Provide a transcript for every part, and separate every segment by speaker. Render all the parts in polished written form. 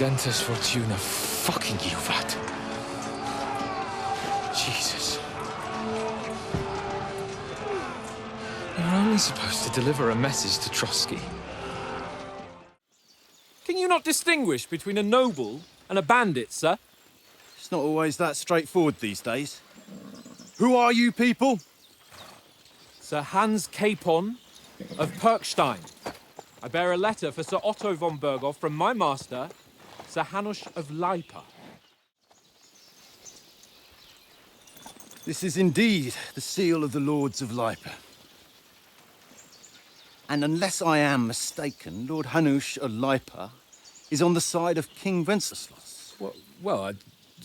Speaker 1: Dentes Fortuna, fucking you, that. Jesus. You're only supposed to deliver a message to Trotsky.
Speaker 2: Can you not distinguish between a noble and a bandit, sir?
Speaker 3: It's not always that straightforward these days. Who are you people?
Speaker 2: Sir Hans Capon of Perkstein. I bear a letter for Sir Otto von Berghoff from my master, Sir Hanush of Lipa.
Speaker 3: This is indeed the seal of the Lords of Lipa. And unless I am mistaken, Lord Hanush of Lipa is on the side of King Wenceslas.
Speaker 2: Well,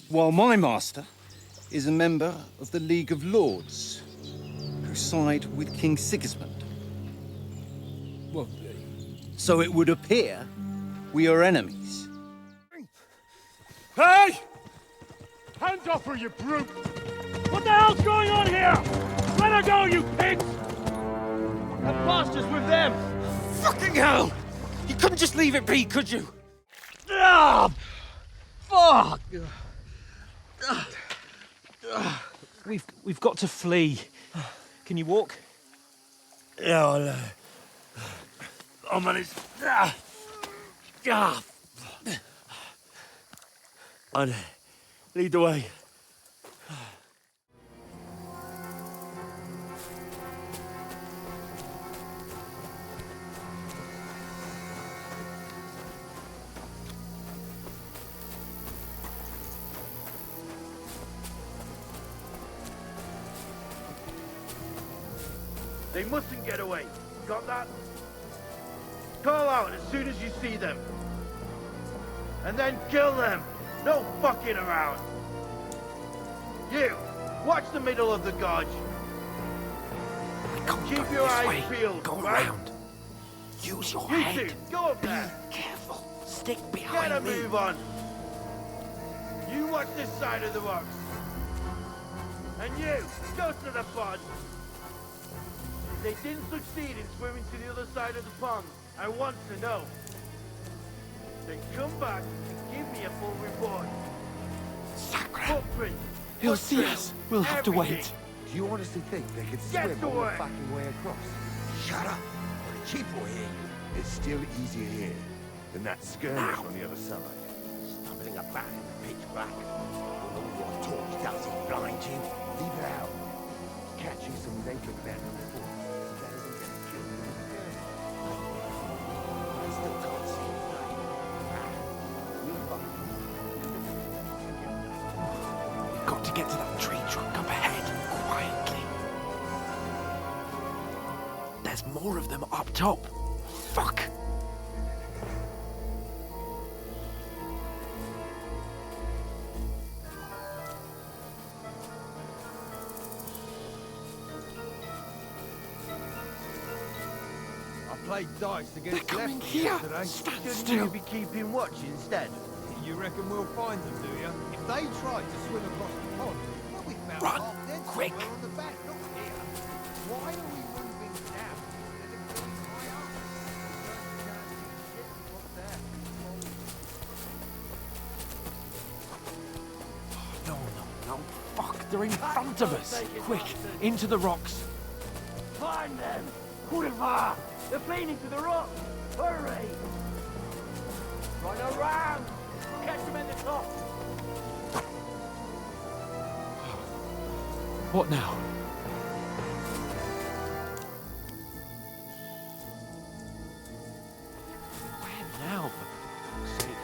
Speaker 3: While my master is a member of the League of Lords, who side with King Sigismund.
Speaker 2: well,
Speaker 3: So it would appear we are enemies.
Speaker 4: Hey! Hands off her, you brute! What the hell's going on here? Let her go, you pigs! That bastard's with them!
Speaker 2: fucking hell! You couldn't just leave it be, could you?
Speaker 4: Ah! Fuck!
Speaker 2: We've got to flee. Can you walk?
Speaker 4: Yeah, I'll manage. And lead the way.
Speaker 5: They mustn't get away. Got that? Call out as soon as you see them. And then kill them. No fucking around. You, watch the middle of the gorge. Keep your eyes peeled.
Speaker 6: Go
Speaker 5: right?
Speaker 6: around. Use your
Speaker 5: You
Speaker 6: head.
Speaker 5: two, go up there.
Speaker 6: Careful. Stick
Speaker 5: Get a
Speaker 6: behind me.
Speaker 5: move on. You watch this side of the rocks. And you, go to the pond. If they didn't succeed in swimming to the other side of the pond, I want to know. Then come back and give me a full report.
Speaker 6: Sacre.
Speaker 5: Footprint.
Speaker 6: He'll see us. We'll have to
Speaker 5: everything.
Speaker 6: wait.
Speaker 7: Do you honestly think they could
Speaker 5: Get
Speaker 7: swim
Speaker 5: to
Speaker 7: all the
Speaker 5: work.
Speaker 7: fucking way across?
Speaker 6: Shut up. Or the chief will hear you.
Speaker 7: It's still easier here than that skirmish on the other side.
Speaker 6: Stumbling about in the pitch black. When all your torch does is blind you.
Speaker 7: Leave it out. Catching some naked men on the foot is better than getting killed in a skirmish. I still can't see a thing. We'll find
Speaker 6: We've got to get to that tree trunk up ahead, quietly. There's more of them up top. Fuck!
Speaker 5: I played dice against
Speaker 6: They're coming
Speaker 5: lefties
Speaker 6: here.
Speaker 5: yesterday.
Speaker 6: Stand
Speaker 5: Shouldn't
Speaker 6: still.
Speaker 5: you be keeping watch instead?
Speaker 4: You reckon we'll find them, do you? If they tried to swim across the pond, well, we found
Speaker 6: Run,
Speaker 4: half dead
Speaker 6: quick.
Speaker 4: somewhere on the back, not here. Why are we moving now? There's a green high up. What's there?
Speaker 6: No. Fuck, they're in front of us. Quick, into the rocks.
Speaker 5: Find them! Kurva! They're playing into the rock! Hurry! Run around! Catch them in the top!
Speaker 2: What now? Where now, for fuck's sake?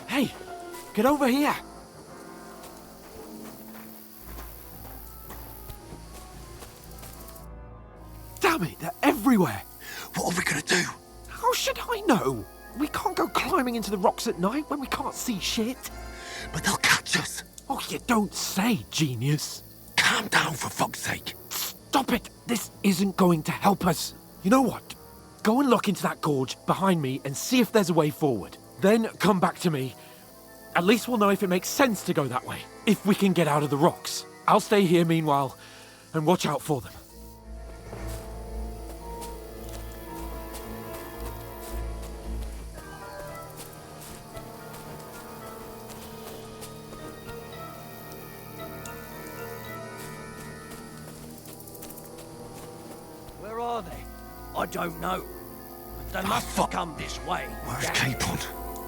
Speaker 6: Hey, get over here. Damn it, they're everywhere. What are we gonna do? How should I know? We can't go climbing into the rocks at night when we can't see shit. But they'll catch us. Oh, you don't say, genius. Calm down, for fuck's sake. Stop it. This isn't going to help us. You know what? Go and look into that gorge behind me and see if there's a way forward. Then come back to me. At least we'll know if it makes sense to go that way, if we can get out of the rocks. I'll stay here meanwhile, and watch out for them.
Speaker 8: Where are they? I don't know. But they must have come this way.
Speaker 3: Where's
Speaker 8: Damn.
Speaker 3: Capon?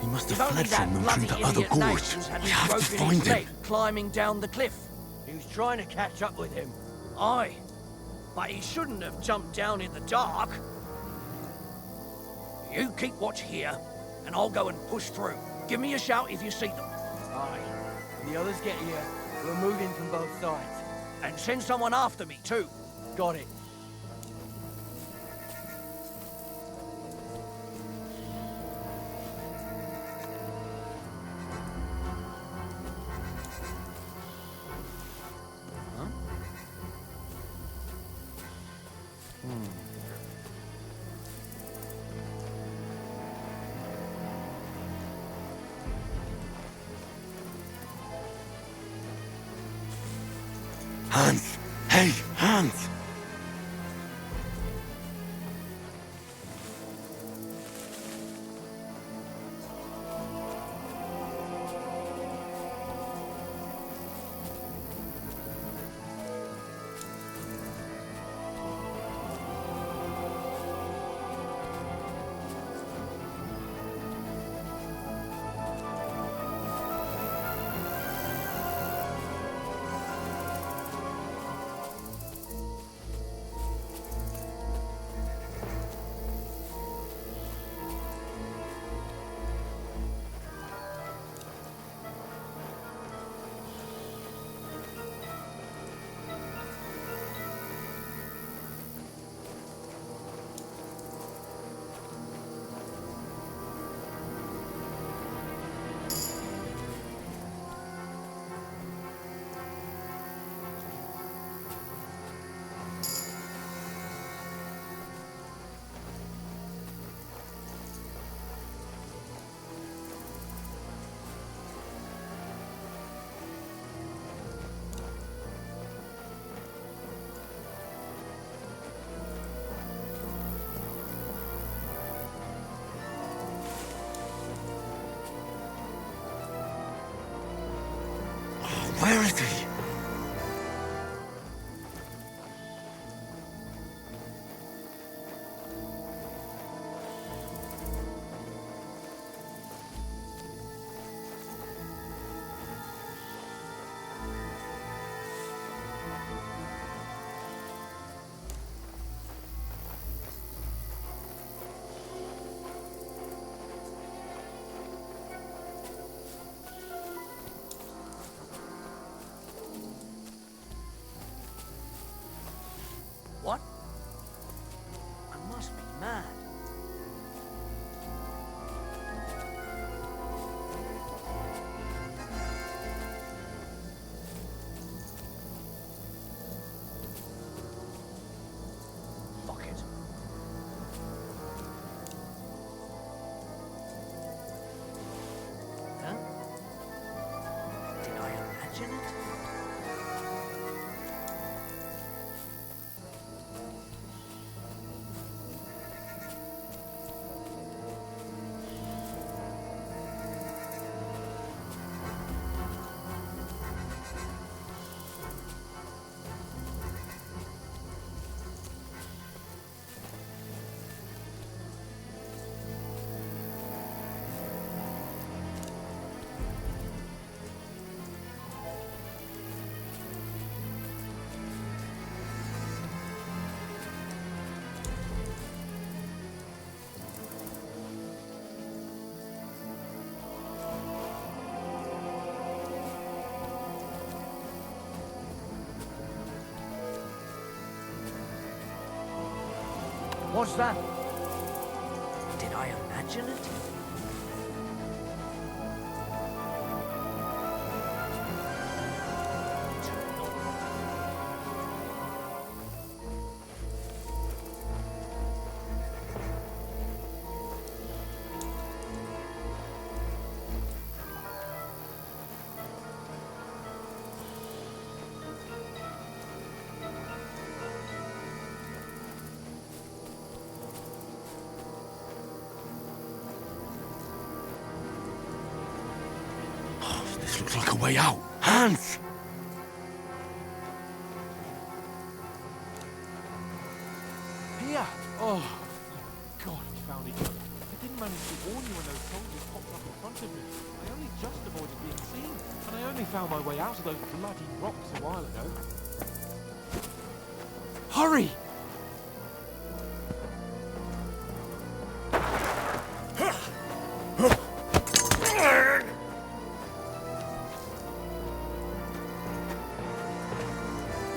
Speaker 3: He must have
Speaker 8: If only
Speaker 3: fled
Speaker 8: that
Speaker 3: from them
Speaker 8: bloody
Speaker 3: through the other
Speaker 8: idiot
Speaker 3: gorge.
Speaker 8: Nathan's hadn't
Speaker 3: We have to
Speaker 8: broken
Speaker 3: find
Speaker 8: his
Speaker 3: him.
Speaker 8: leg climbing down the cliff. He was trying to catch up with him. Aye. But he shouldn't have jumped down in the dark. You keep watch here, and I'll go and push through. Give me a shout if you see them.
Speaker 5: Aye. When the others get here, we'll move in from both sides.
Speaker 8: And send someone after me, too.
Speaker 5: Got it.
Speaker 3: Hans! Hey, Hans! Where is he?
Speaker 8: What? I must be mad. Fuck it. Huh? Did I imagine it? What's that? Did I imagine it?
Speaker 6: looks like a way out. Hans!
Speaker 2: Here! Oh, thank God we found each other. I didn't manage to warn you when those soldiers popped up in front of me. I only just avoided being seen, and I only found my way out of those bloody rocks a while ago. Hurry!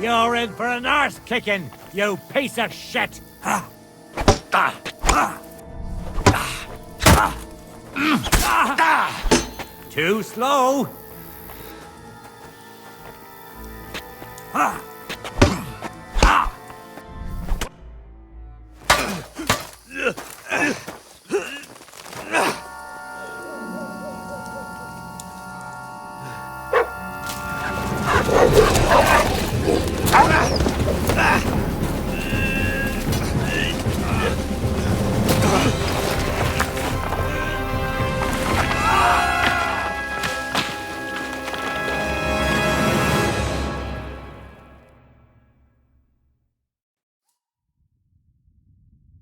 Speaker 4: You're in for an arse kicking, you piece of shit! Too slow!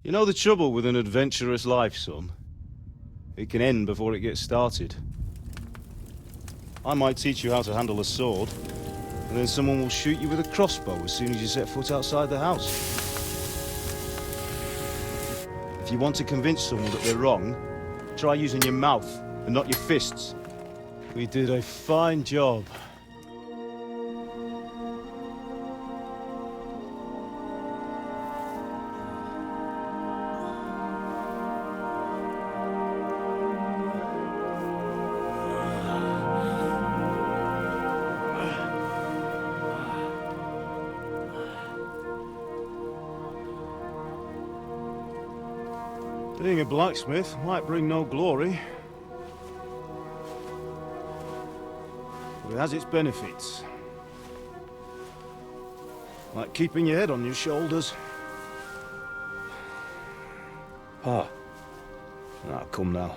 Speaker 9: You know the trouble with an adventurous life, son? It can end before it gets started. I might teach you how to handle a sword, and then someone will shoot you with a crossbow as soon as you set foot outside the house. If you want to convince someone that they're wrong, try using your mouth and not your fists. We did a fine job. Being a blacksmith might bring no glory, but it has its benefits. Like keeping your head on your shoulders.
Speaker 6: Pa.
Speaker 9: Ah, come now.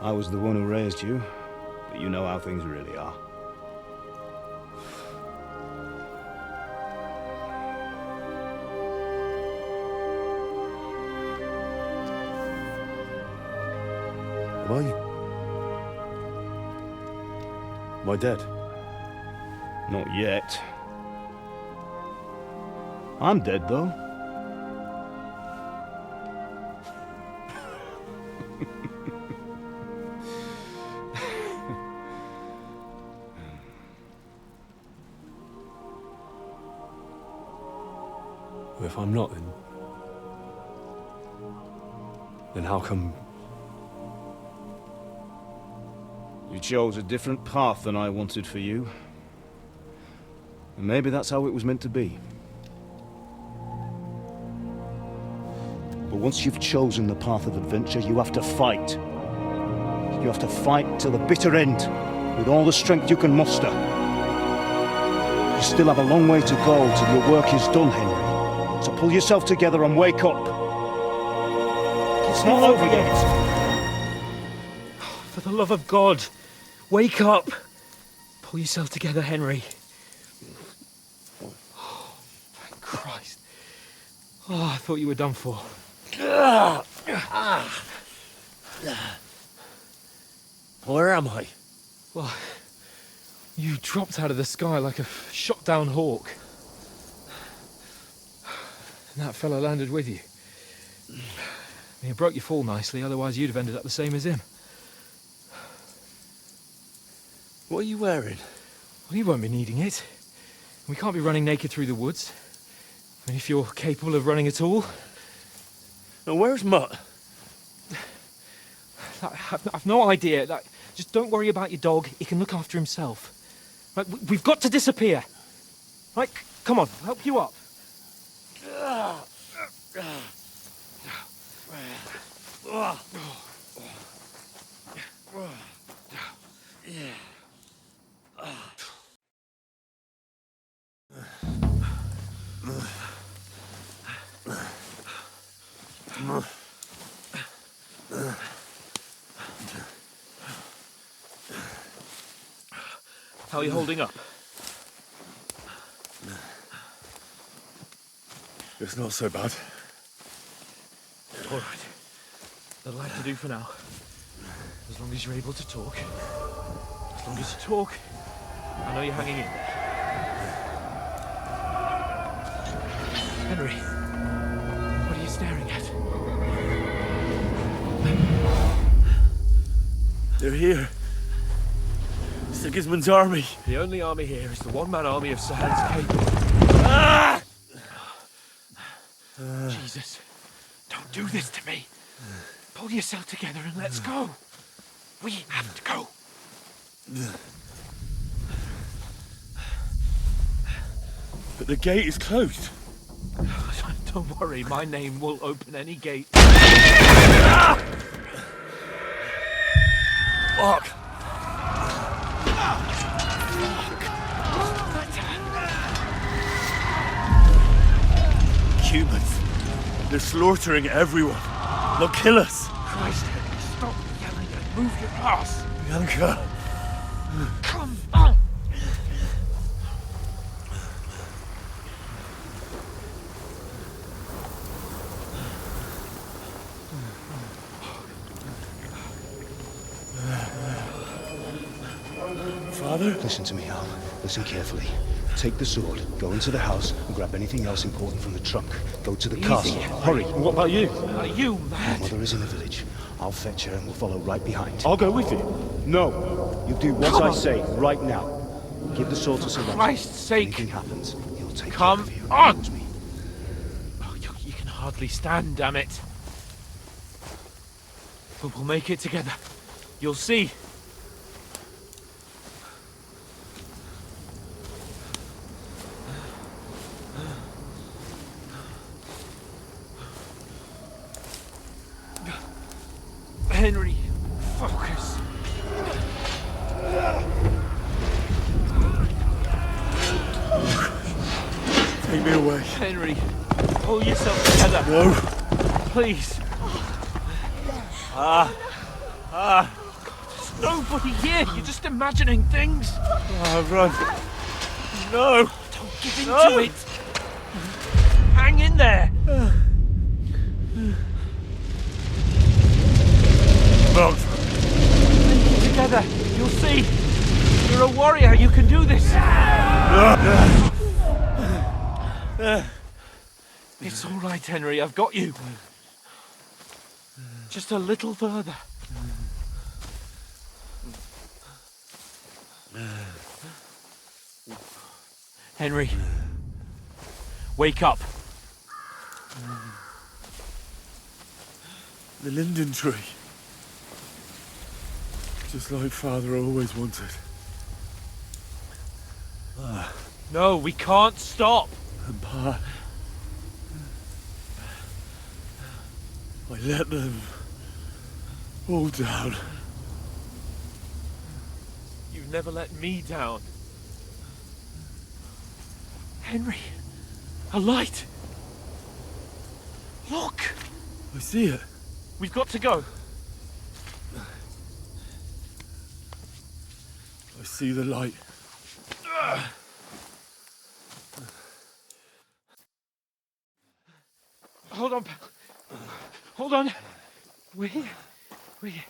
Speaker 9: I was the one who raised you, but you know how things really are.
Speaker 6: Am I dead?
Speaker 9: Not yet. I'm dead, though.
Speaker 6: Well, if I'm not, then how come...
Speaker 9: You chose a different path than I wanted for you. And maybe that's how it was meant to be. But once you've chosen the path of adventure, you have to fight. You have to fight till the bitter end, with all the strength you can muster. You still have a long way to go till your work is done, Henry. So pull yourself together and wake up. It's not over yet.
Speaker 2: For the love of God, wake up! Pull yourself together, Henry. Oh, thank Christ. Oh, I thought you were done for.
Speaker 6: Where am I?
Speaker 2: Well, you dropped out of the sky like a shot-down hawk. And that fella landed with you. He broke your fall nicely, otherwise you'd have ended up the same as him.
Speaker 6: What are you wearing?
Speaker 2: Well, you won't be needing it. We can't be running naked through the woods. I mean, if you're capable of running at all.
Speaker 6: Now, where's Mutt?
Speaker 2: I've no idea. Just don't worry about your dog. He can look after himself. Right, we've got to disappear. Right, come on, I'll help you up. How are you holding up?
Speaker 4: It's not so bad.
Speaker 2: All right. That'll have to do for now. As long as you're able to talk. As long as you talk, I know you're hanging in there. Henry, what are you staring at?
Speaker 4: They're here. Sigismund's army.
Speaker 2: The only army here is the one-man army of Sir Hans Cape.
Speaker 4: Ah!
Speaker 2: Jesus, don't do this to me. Pull yourself together and let's go. We have to go.
Speaker 4: But the gate is closed.
Speaker 2: Don't worry, my name will open any gate.
Speaker 4: Fuck! Humans. They're slaughtering everyone. They'll kill us.
Speaker 2: Christ, Henry, stop yelling and move your ass.
Speaker 4: Bianca.
Speaker 2: Come on.
Speaker 4: Father?
Speaker 9: Listen to me, Al. Listen carefully. Take the sword, go into the house, and grab anything else important from the trunk. Go to the castle. Hurry.
Speaker 4: What about you?
Speaker 2: Are you mad?
Speaker 9: Mother is in the village. I'll fetch her and we'll follow right behind.
Speaker 4: I'll go with you.
Speaker 9: No! You do what I say, right now. Give the sword to Sir Rex.
Speaker 2: Christ's sake.
Speaker 9: If anything happens, he'll take
Speaker 2: Come
Speaker 9: care of you.
Speaker 2: on!
Speaker 9: Trust me.
Speaker 2: Oh, you can hardly stand, damn it. But we'll make it together. You'll see. Henry, focus.
Speaker 4: Take me away.
Speaker 2: Henry, pull yourself together.
Speaker 4: No.
Speaker 2: Please. There's nobody here. You're just imagining things.
Speaker 4: Run. No.
Speaker 2: Don't give in to it. Hang in there.
Speaker 4: Mount.
Speaker 2: Together, you'll see. You're a warrior. You can do this. It's all right, Henry. I've got you. Just a little further. Henry, wake up.
Speaker 4: The linden tree. Just like Father always wanted.
Speaker 2: No, we can't stop.
Speaker 4: And Pa... I let them all down.
Speaker 2: You've never let me down. Henry, a light. Look.
Speaker 4: I see it.
Speaker 2: We've got to go.
Speaker 4: I see the light.
Speaker 2: Hold on, pal. Hold on. We're here. We're here.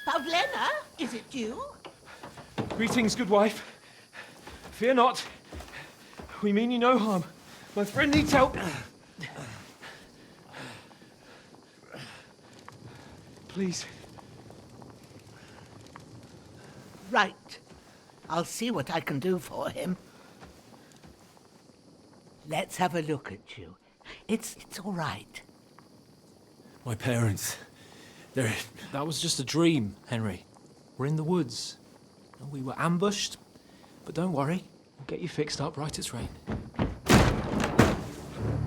Speaker 10: Pavlena, is it you?
Speaker 2: Greetings, good wife. Fear not. We mean you no harm. My friend needs help. Please.
Speaker 10: Right. I'll see what I can do for him. Let's have a look at you. It's all right.
Speaker 4: My parents, they're...
Speaker 1: That was just a dream, Henry. We're in the woods. And we were ambushed. But don't worry, we'll get you fixed up right as rain.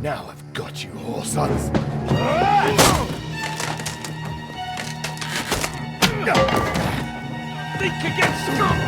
Speaker 4: Now I've got you, whore sons.
Speaker 2: Think against Scott!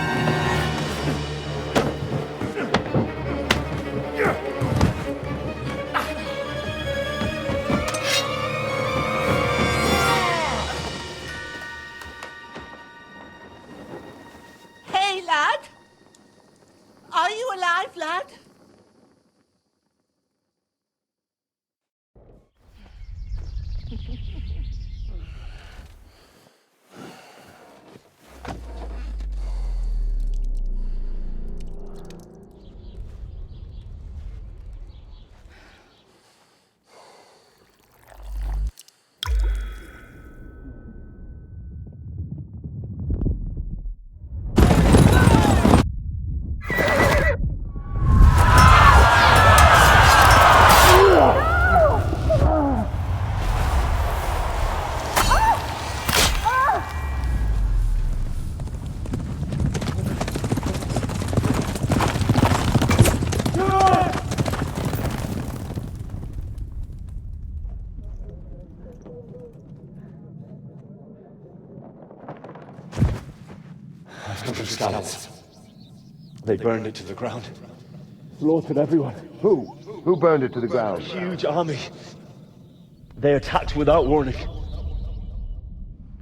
Speaker 11: through scallops. They burned it to the ground. Slaughtered everyone.
Speaker 7: Who? Who burned it to the ground?
Speaker 11: Huge army. They attacked without warning.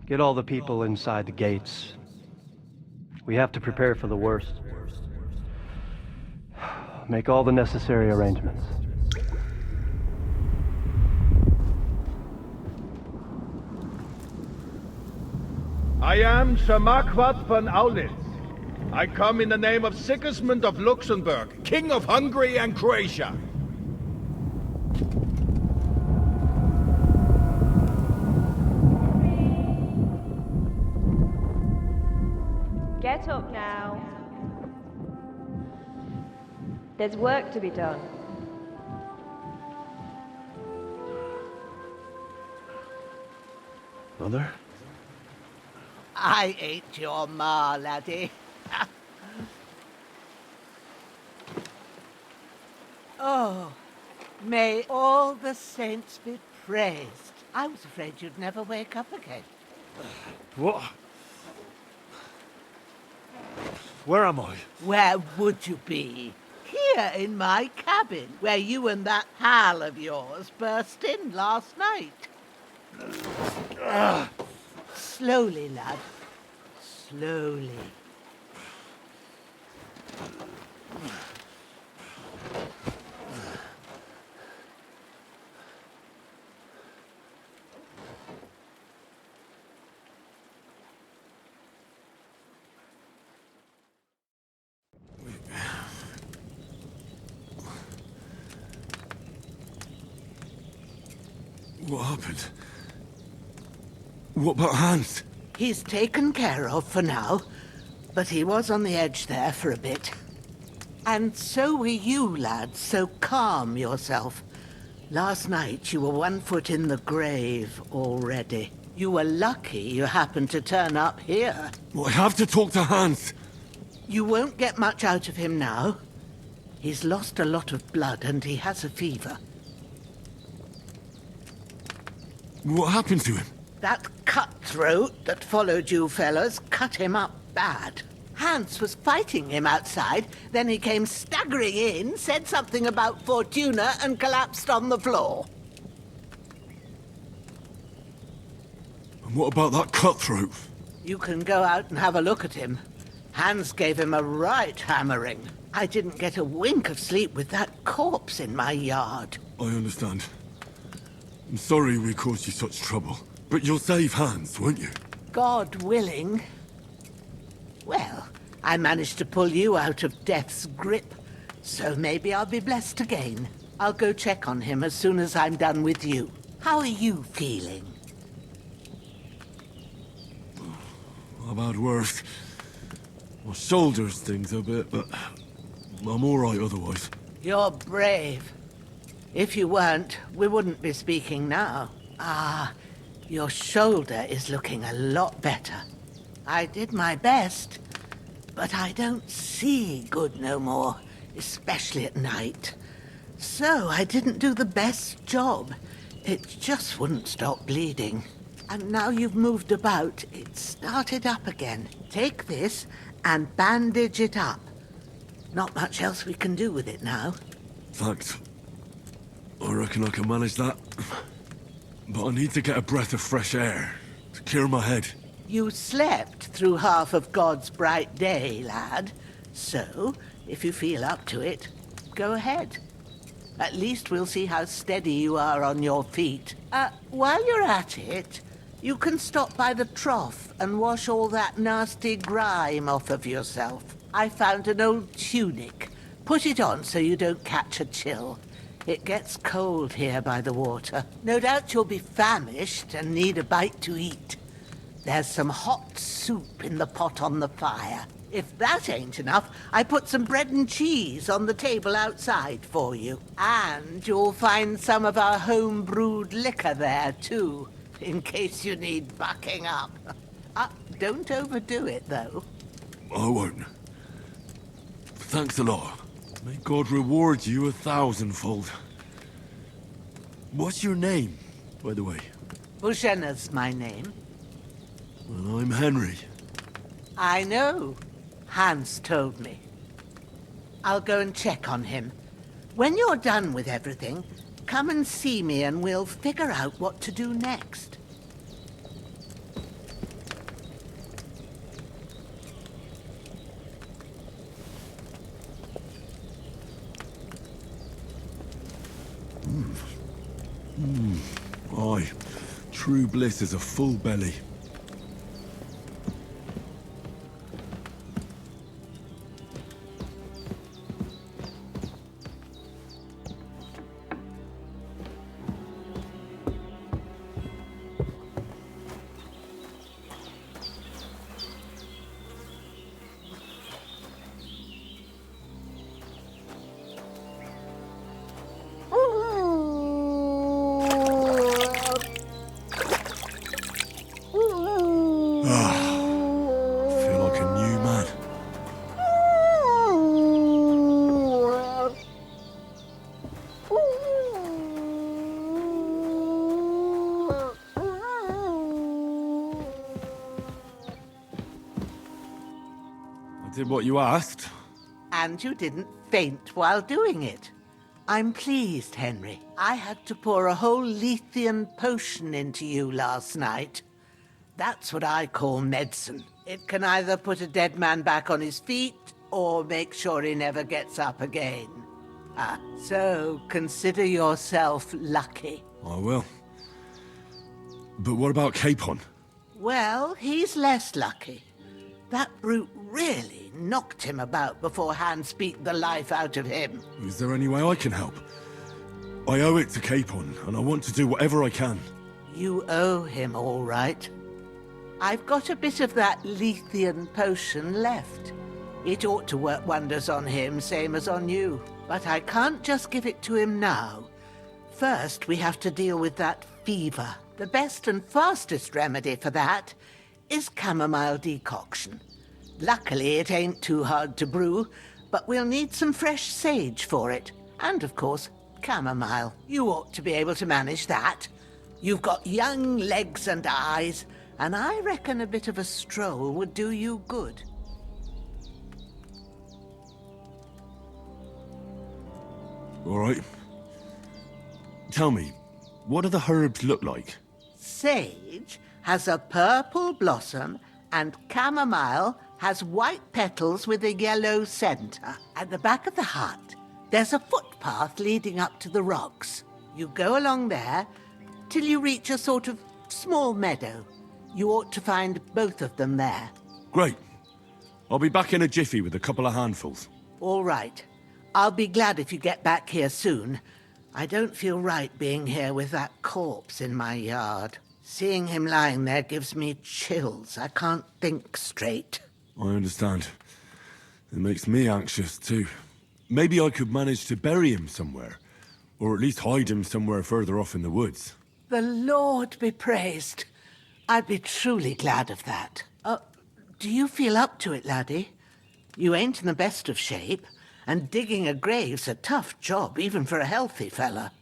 Speaker 12: Get all the people inside the gates. We have to prepare for the worst. Make all the necessary arrangements.
Speaker 13: I am Sir Marquardt von Aulitz. I come in the name of Sigismund of Luxembourg, King of Hungary and Croatia.
Speaker 14: Get up now. There's work to be done.
Speaker 12: Mother?
Speaker 10: I ain't your ma, laddie. Oh, may all the saints be praised. I was afraid you'd never wake up again.
Speaker 6: What? Where am I?
Speaker 10: Where would you be? Here in my cabin, where you and that pal of yours burst in last night. Slowly, lad. Slowly.
Speaker 6: What happened? What about Hans?
Speaker 10: He's taken care of for now, but he was on the edge there for a bit. And so were you, lad, so calm yourself. Last night you were 1 foot in the grave already. You were lucky you happened to turn up here.
Speaker 6: Well, I have to talk to Hans.
Speaker 10: You won't get much out of him now. He's lost a lot of blood and he has a fever.
Speaker 6: What happened to him?
Speaker 10: That cutthroat that followed you fellas cut him up bad. Hans was fighting him outside, then he came staggering in, said something about Fortuna, and collapsed on the floor.
Speaker 6: And what about that cutthroat?
Speaker 10: You can go out and have a look at him. Hans gave him a right hammering. I didn't get a wink of sleep with that corpse in my yard.
Speaker 6: I understand. I'm sorry we caused you such trouble. But you'll save Hans, won't you?
Speaker 10: God willing. Well, I managed to pull you out of death's grip, so maybe I'll be blessed again. I'll go check on him as soon as I'm done with you. How are you feeling?
Speaker 6: I've had worse. My shoulder's things a bit, but I'm all right otherwise.
Speaker 10: You're brave. If you weren't, we wouldn't be speaking now. Your shoulder is looking a lot better. I did my best, but I don't see good no more, especially at night. So I didn't do the best job. It just wouldn't stop bleeding. And now you've moved about, it started up again. Take this and bandage it up. Not much else we can do with it now.
Speaker 6: Thanks. I reckon I can manage that. But I need to get a breath of fresh air to clear my head.
Speaker 10: You slept through half of God's bright day, lad. So, if you feel up to it, go ahead. At least we'll see how steady you are on your feet. While you're at it, you can stop by the trough and wash all that nasty grime off of yourself. I found an old tunic. Put it on so you don't catch a chill. It gets cold here by the water. No doubt you'll be famished and need a bite to eat. There's some hot soup in the pot on the fire. If that ain't enough, I put some bread and cheese on the table outside for you. And you'll find some of our home-brewed liquor there, too, in case you need bucking up. Don't overdo it, though.
Speaker 6: I won't. Thanks a lot. May God reward you 1,000-fold. What's your name, by the way?
Speaker 10: Bohemia's my name.
Speaker 6: Well, I'm Henry.
Speaker 10: I know. Hans told me. I'll go and check on him. When you're done with everything, come and see me and we'll figure out what to do next.
Speaker 15: Aye, true bliss is a full belly. Did what you asked.
Speaker 10: And you didn't faint while doing it. I'm pleased, Henry. I had to pour a whole Lethean potion into you last night. That's what I call medicine. It can either put a dead man back on his feet, or make sure he never gets up again. So consider yourself lucky.
Speaker 15: I will. But what about Capon?
Speaker 10: Well, he's less lucky. That brute really knocked him about before Hans beat the life out of him.
Speaker 15: Is there any way I can help? I owe it to Capon, and I want to do whatever I can.
Speaker 10: You owe him, all right. I've got a bit of that Lethean potion left. It ought to work wonders on him, same as on you. But I can't just give it to him now. First, we have to deal with that fever. The best and fastest remedy for that is chamomile decoction. Luckily, it ain't too hard to brew, but we'll need some fresh sage for it. And, of course, chamomile. You ought to be able to manage that. You've got young legs and eyes, and I reckon a bit of a stroll would do you good.
Speaker 15: All right. Tell me, what do the herbs look like?
Speaker 10: Sage has a purple blossom, and chamomile has white petals with a yellow center. At the back of the hut, there's a footpath leading up to the rocks. You go along there till you reach a sort of small meadow. You ought to find both of them there.
Speaker 15: Great. I'll be back in a jiffy with a couple of handfuls.
Speaker 10: All right. I'll be glad if you get back here soon. I don't feel right being here with that corpse in my yard. Seeing him lying there gives me chills. I can't think straight.
Speaker 15: I understand. It makes me anxious, too. Maybe I could manage to bury him somewhere. Or at least hide him somewhere further off in the woods.
Speaker 10: The Lord be praised. I'd be truly glad of that. Do you feel up to it, laddie? You ain't in the best of shape, and digging a grave's a tough job, even for a healthy fella.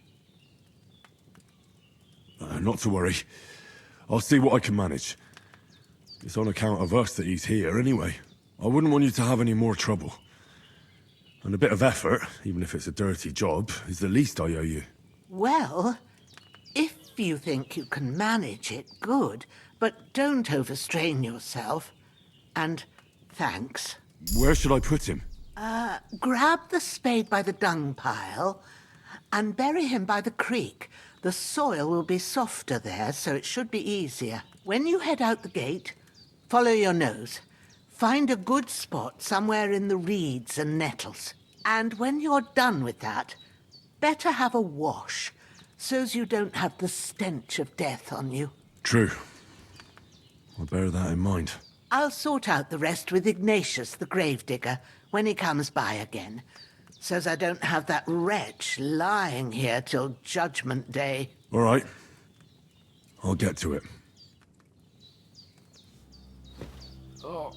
Speaker 15: Not to worry. I'll see what I can manage. It's on account of us that he's here, anyway. I wouldn't want you to have any more trouble. And a bit of effort, even if it's a dirty job, is the least I owe you.
Speaker 10: Well, if you think you can manage it, good. But don't overstrain yourself. And thanks.
Speaker 15: Where should I put him?
Speaker 10: Grab the spade by the dung pile and bury him by the creek. The soil will be softer there, so it should be easier. When you head out the gate, follow your nose. Find a good spot somewhere in the reeds and nettles. And when you're done with that, better have a wash, so's you don't have the stench of death on you.
Speaker 15: True. I'll bear that in mind.
Speaker 10: I'll sort out the rest with Ignatius, the gravedigger, when he comes by again, so's I don't have that wretch lying here till Judgment Day.
Speaker 15: All right. I'll get to it.
Speaker 2: Oh.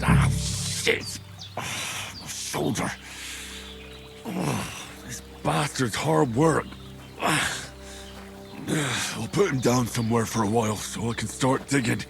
Speaker 15: Ah, shit! Oh, my shoulder. Oh, this bastard's hard work. I'll put him down somewhere for a while so I can start digging.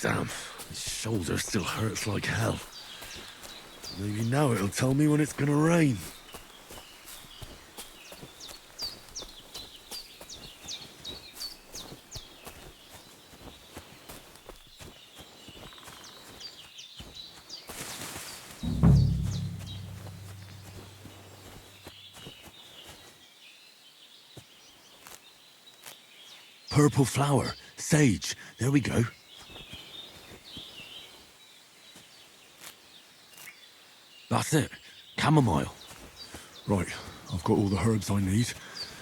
Speaker 15: Damn, his shoulder still hurts like hell. Maybe now it'll tell me when it's gonna rain. Purple flower, sage, there we go. That's it. Chamomile. Right, I've got all the herbs I need.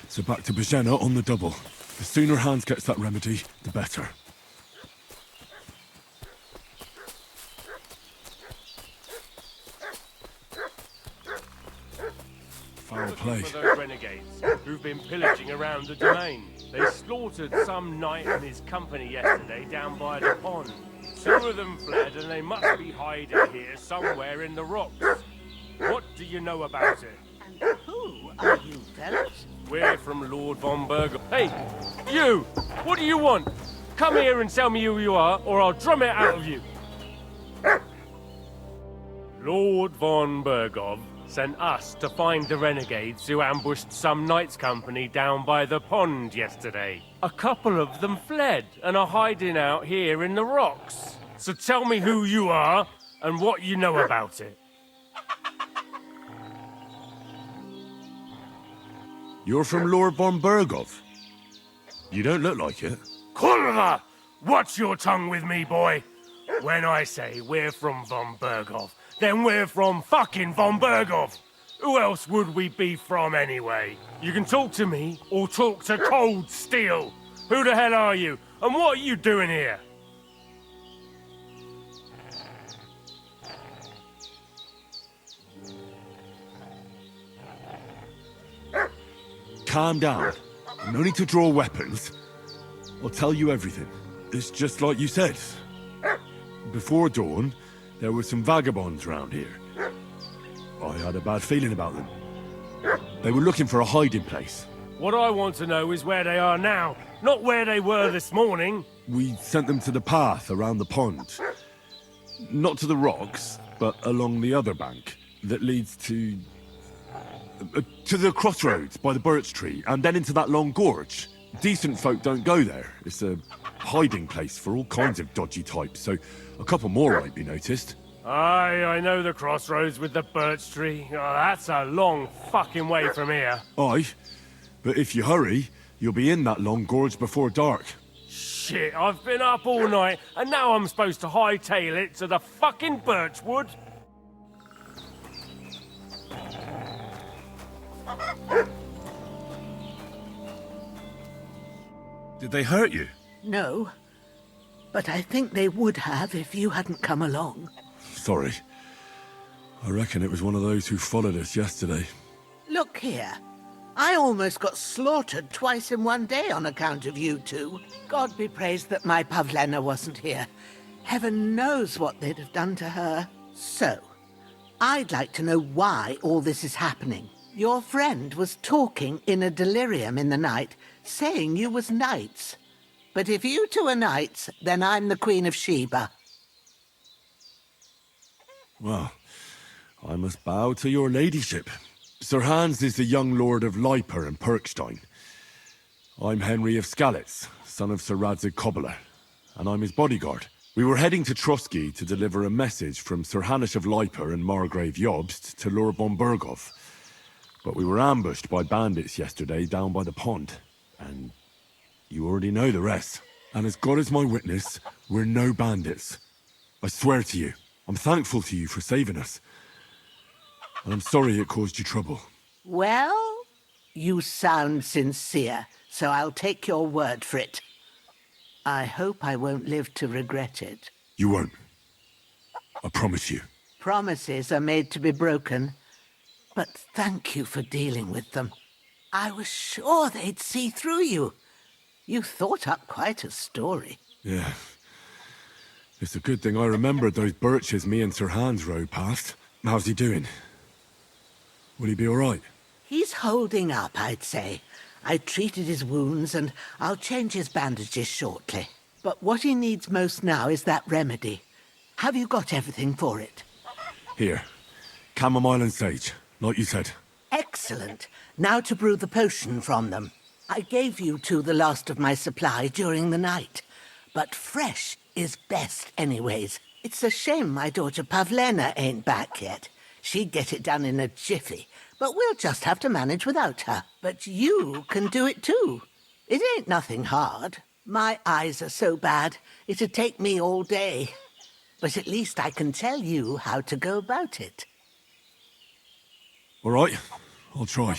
Speaker 15: So back to Bohemia on the double. The sooner Hans gets that remedy, the better. Foul play.
Speaker 4: For those renegades who've been pillaging around the domain. They slaughtered some knight and his company yesterday down by the pond. 2 of them fled and they must be hiding here somewhere in the rocks. What do you know about it?
Speaker 10: And who are you, fellas?
Speaker 4: We're from Lord von Berger. Hey, you! What do you want? Come here and tell me who you are, or I'll drum it out of you. Lord von Bergov sent us to find the renegades who ambushed some knights' company down by the pond yesterday. A couple of them fled and are hiding out here in the rocks. So tell me who you are and what you know about it.
Speaker 15: You're from Lord von Bergov. You don't look like it.
Speaker 4: Kurva! Watch your tongue with me, boy. When I say we're from von Bergov, then we're from fucking von Bergov. Who else would we be from anyway? You can talk to me or talk to cold steel. Who the hell are you? And what are you doing here?
Speaker 15: Calm down. No need to draw weapons. I'll tell you everything. It's just like you said. Before dawn, there were some vagabonds round here. I had a bad feeling about them. They were looking for a hiding place.
Speaker 4: What I want to know is where they are now, not where they were this morning.
Speaker 15: We sent them to the path around the pond. Not to the rocks, but along the other bank that leads to the crossroads by the birch tree, and then into that long gorge. Decent folk don't go there. It's a hiding place for all kinds of dodgy types, so a couple more won't be noticed.
Speaker 4: Aye, I know the crossroads with the birch tree. Oh, that's a long fucking way from here.
Speaker 15: Aye, but if you hurry, you'll be in that long gorge before dark.
Speaker 4: Shit, I've been up all night, and now I'm supposed to hightail it to the fucking birchwood?
Speaker 15: Did they hurt you?
Speaker 10: No, but I think they would have if you hadn't come along.
Speaker 15: Sorry. I reckon it was one of those who followed us yesterday.
Speaker 10: Look here. I almost got slaughtered twice in one day on account of you two. God be praised that my Pavlena wasn't here. Heaven knows what they'd have done to her. So, I'd like to know why all this is happening. Your friend was talking in a delirium in the night, saying you was knights. But if you two are knights, then I'm the Queen of Sheba.
Speaker 15: Well, I must bow to your ladyship. Sir Hans is the young lord of Leiper and Perkstein. I'm Henry of Skalitz, son of Sir Radzig Cobbler, and I'm his bodyguard. We were heading to Trusky to deliver a message from Sir Hanish of Leiper and Margrave Jobst to Lord von Berghoff. But we were ambushed by bandits yesterday down by the pond, and you already know the rest. And as God is my witness, we're no bandits. I swear to you, I'm thankful to you for saving us. And I'm sorry it caused you trouble.
Speaker 10: Well, you sound sincere, so I'll take your word for it. I hope I won't live to regret it.
Speaker 15: You won't. I promise you.
Speaker 10: Promises are made to be broken, but thank you for dealing with them. I was sure they'd see through you. You thought up quite a story.
Speaker 15: Yeah. It's a good thing I remembered those birches me and Sir Hans rode past. How's he doing? Will he be all right?
Speaker 10: He's holding up, I'd say. I treated his wounds and I'll change his bandages shortly. But what he needs most now is that remedy. Have you got everything for it?
Speaker 15: Here. Chamomile and sage, like you said.
Speaker 10: Excellent. Now to brew the potion from them. I gave you two the last of my supply during the night. But fresh is best anyways. It's a shame my daughter Pavlena ain't back yet. She'd get it done in a jiffy, but we'll just have to manage without her. But you can do it too. It ain't nothing hard. My eyes are so bad, it'd take me all day. But at least I can tell you how to go about it.
Speaker 15: All right, I'll try.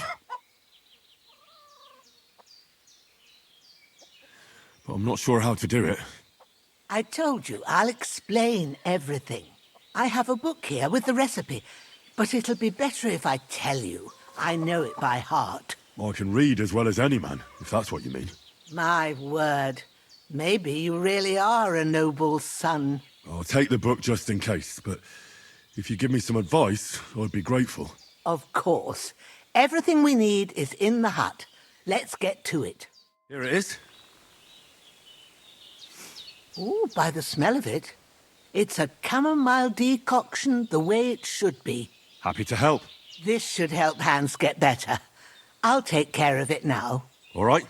Speaker 15: But I'm not sure how to do it.
Speaker 10: I told you, I'll explain everything. I have a book here with the recipe, but it'll be better if I tell you. I know it by heart.
Speaker 15: I can read as well as any man, if that's what you mean.
Speaker 10: My word. Maybe you really are a noble son.
Speaker 15: I'll take the book just in case, but if you give me some advice, I'd be grateful.
Speaker 10: Of course. Everything we need is in the hut. Let's get to it.
Speaker 15: Here it is.
Speaker 10: Ooh, by the smell of it. It's a chamomile decoction the way it should be.
Speaker 15: Happy to help.
Speaker 10: This should help Hans get better. I'll take care of it now.
Speaker 15: All right.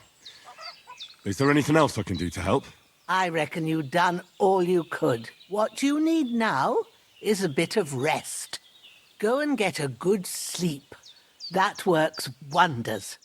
Speaker 15: Is there anything else I can do to help?
Speaker 10: I reckon you've done all you could. What you need now is a bit of rest. Go and get a good sleep. That works wonders.